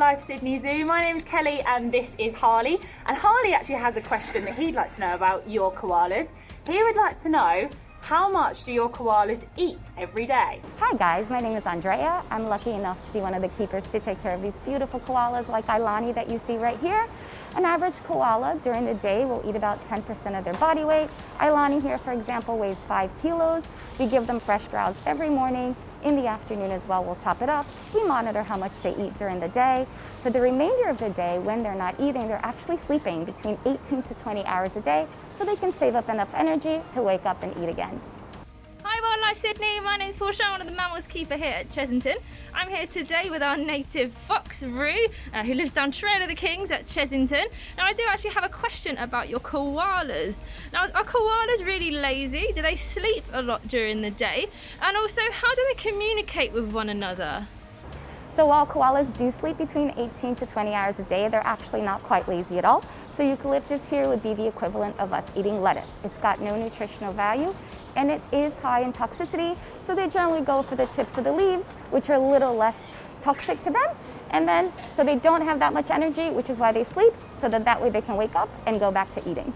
Wildlife Sydney Zoo. My name's Kelly and this is Harley. And Harley actually has a question that he'd like to know about your koalas. He would like to know, how much do your koalas eat every day? Hi guys, my name is Andrea. I'm lucky enough to be one of the keepers to take care of these beautiful koalas like Ailani that you see right here. An average koala during the day will eat about 10% of their body weight. Ailani here, for example, weighs 5 kilos. We give them fresh browse every morning. In the afternoon as well, we'll top it up. We monitor how much they eat during the day. For the remainder of the day, when they're not eating, they're actually sleeping between 18 to 20 hours a day so they can save up enough energy to wake up and eat again. Hi Wildlife Sydney, my name's Portia, I'm one of the mammals keeper here at Chessington. I'm here today with our native fox, Roo, who lives down Trail of the Kings at Chessington. Now I do actually have a question about your koalas. Now are koalas really lazy? Do they sleep a lot during the day? And also, how do they communicate with one another? So while koalas do sleep between 18 to 20 hours a day, they're actually not quite lazy at all. So eucalyptus here would be the equivalent of us eating lettuce. It's got no nutritional value and it is high in toxicity, so they generally go for the tips of the leaves, which are a little less toxic to them. And then, so they don't have that much energy, which is why they sleep, so that way they can wake up and go back to eating.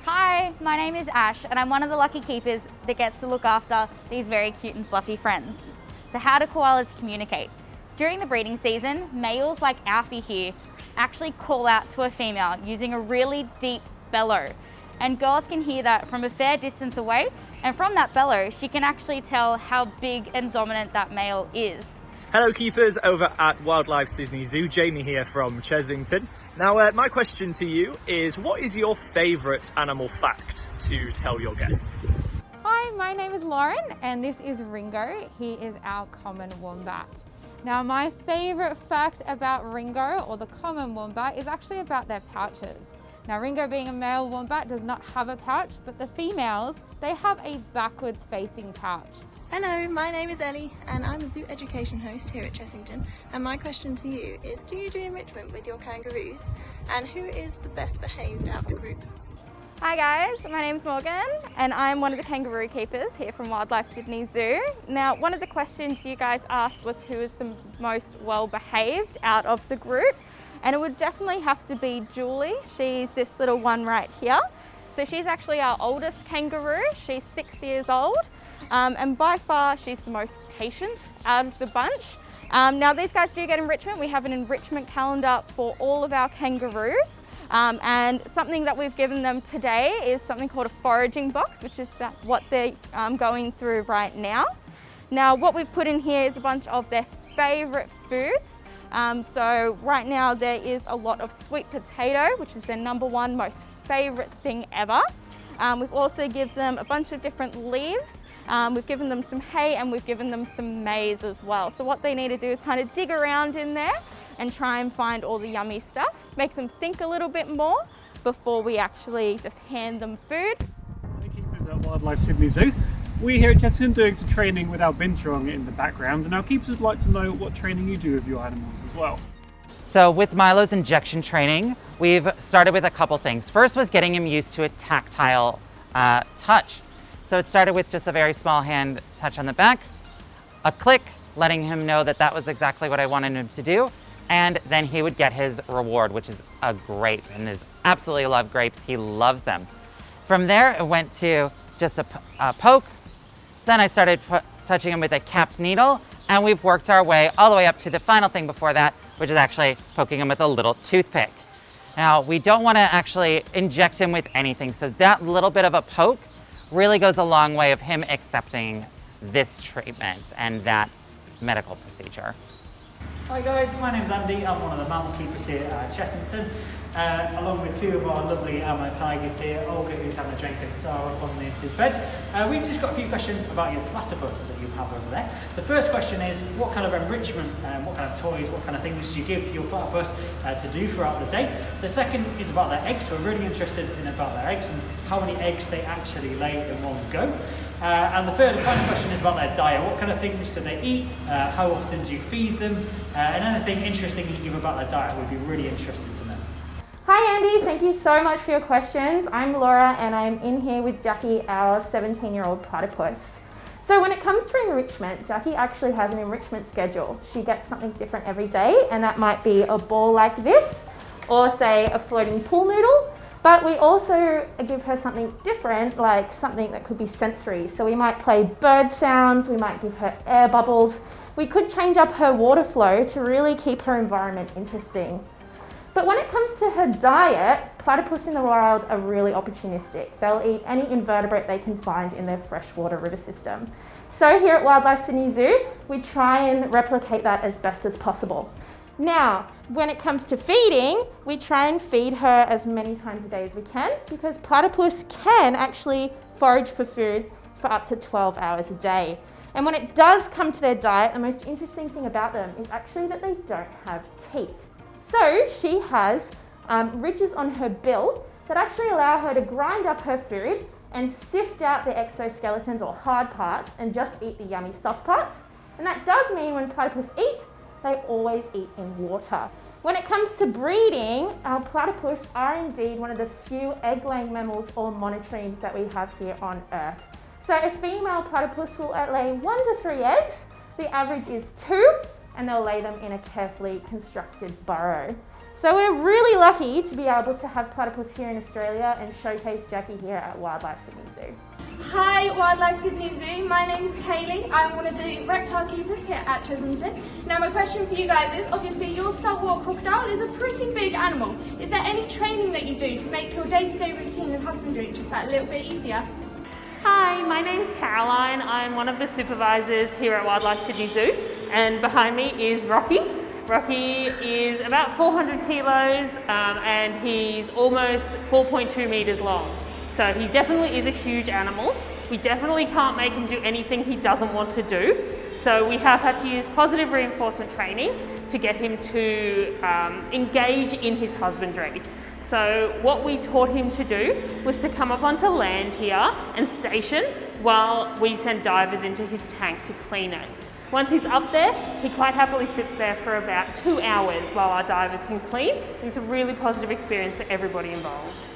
Hi, my name is Ash and I'm one of the lucky keepers that gets to look after these very cute and fluffy friends. So how do koalas communicate? During the breeding season, males like Alfie here actually call out to a female using a really deep bellow. And girls can hear that from a fair distance away, and from that bellow, she can actually tell how big and dominant that male is. Hello keepers over at Wildlife Sydney Zoo, Jamie here from Chessington. Now my question to you is, what is your favourite animal fact to tell your guests? Hi, my name is Lauren and this is Ringo. He is our common wombat. Now my favourite fact about Ringo, or the common wombat, is actually about their pouches. Now Ringo, being a male wombat, does not have a pouch, but the females, they have a backwards facing pouch. Hello, my name is Ellie and I'm a zoo education host here at Chessington, and my question to you is, do you do enrichment with your kangaroos, and who is the best behaved out of the group? Hi guys, my name's Morgan and I'm one of the kangaroo keepers here from Wildlife Sydney Zoo. Now, one of the questions you guys asked was who is the most well behaved out of the group, and it would definitely have to be Julie. She's this little one right here. So she's actually our oldest kangaroo. She's 6 years old, and by far she's the most patient out of the bunch. Now these guys do get enrichment. We have an enrichment calendar for all of our kangaroos. And something that we've given them today is something called a foraging box, which is what they're going through right now. Now what we've put in here is a bunch of their favourite foods. So right now there is a lot of sweet potato, which is their #1 most favourite thing ever. We've also given them a bunch of different leaves. We've given them some hay and we've given them some maize as well. So what they need to do is kind of dig around in there and try and find all the yummy stuff. Make them think a little bit more before we actually just hand them food. Hi keepers at Wildlife Sydney Zoo. We here at Chessington doing some training with our binturong in the background, and our keepers would like to know what training you do with your animals as well. So with Milo's injection training, we've started with a couple things. First was getting him used to a tactile touch. So it started with just a very small hand touch on the back, a click, letting him know that that was exactly what I wanted him to do, and then he would get his reward, which is a grape, and is absolutely love grapes. He loves them. From there, it went to just a poke. Then I started touching him with a capped needle, and we've worked our way all the way up to the final thing before that, which is actually poking him with a little toothpick. Now, we don't want to actually inject him with anything, so that little bit of a poke really goes a long way of him accepting this treatment and that medical procedure. Hi guys, my name's Andy. I'm one of the mammal keepers here at Chessington, along with two of our lovely Alma tigers here, Olga, who's having a drink, and Sarah up on his bed. We've just got a few questions about your platypus that you have over there. The first question is, what kind of enrichment, what kind of toys, what kind of things do you give your platypus to do throughout the day? The second is about their eggs. We're really interested in about their eggs and how many eggs they actually lay in one go. And the third and final question is about their diet. What kind of things do they eat? How often do you feed them? And anything interesting you give about their diet would be really interesting to know. Hi Andy, thank you so much for your questions. I'm Laura and I'm in here with Jackie, our 17-year-old platypus. So when it comes to enrichment, Jackie actually has an enrichment schedule. She gets something different every day, and that might be a ball like this, or say a floating pool noodle. But we also give her something different, like something that could be sensory. So we might play bird sounds, we might give her air bubbles. We could change up her water flow to really keep her environment interesting. But when it comes to her diet, platypus in the wild are really opportunistic. They'll eat any invertebrate they can find in their freshwater river system. So here at Wildlife Sydney Zoo, we try and replicate that as best as possible. Now, when it comes to feeding, we try and feed her as many times a day as we can, because platypus can actually forage for food for up to 12 hours a day. And when it does come to their diet, the most interesting thing about them is actually that they don't have teeth. So she has ridges on her bill that actually allow her to grind up her food and sift out the exoskeletons or hard parts and just eat the yummy soft parts. And that does mean when platypus eat, they always eat in water. When it comes to breeding, our platypus are indeed one of the few egg-laying mammals or monotremes that we have here on Earth. So a female platypus will lay 1 to 3 eggs. The average is 2, and they'll lay them in a carefully constructed burrow. So we're really lucky to be able to have platypus here in Australia and showcase Jackie here at Wildlife Sydney Zoo. Hi Wildlife Sydney Zoo, my name is Kaylee. I'm one of the reptile keepers here at Chessington. Now my question for you guys is, obviously your saltwater crocodile is a pretty big animal. Is there any training that you do to make your day-to-day routine and husbandry just that little bit easier? Hi, my name's Caroline. I'm one of the supervisors here at Wildlife Sydney Zoo, and behind me is Rocky. Rocky is about 400 kilos and he's almost 4.2 meters long. So he definitely is a huge animal. We definitely can't make him do anything he doesn't want to do. So we have had to use positive reinforcement training to get him to engage in his husbandry. So what we taught him to do was to come up onto land here and station while we send divers into his tank to clean it. Once he's up there, he quite happily sits there for about 2 hours while our divers can clean. It's a really positive experience for everybody involved.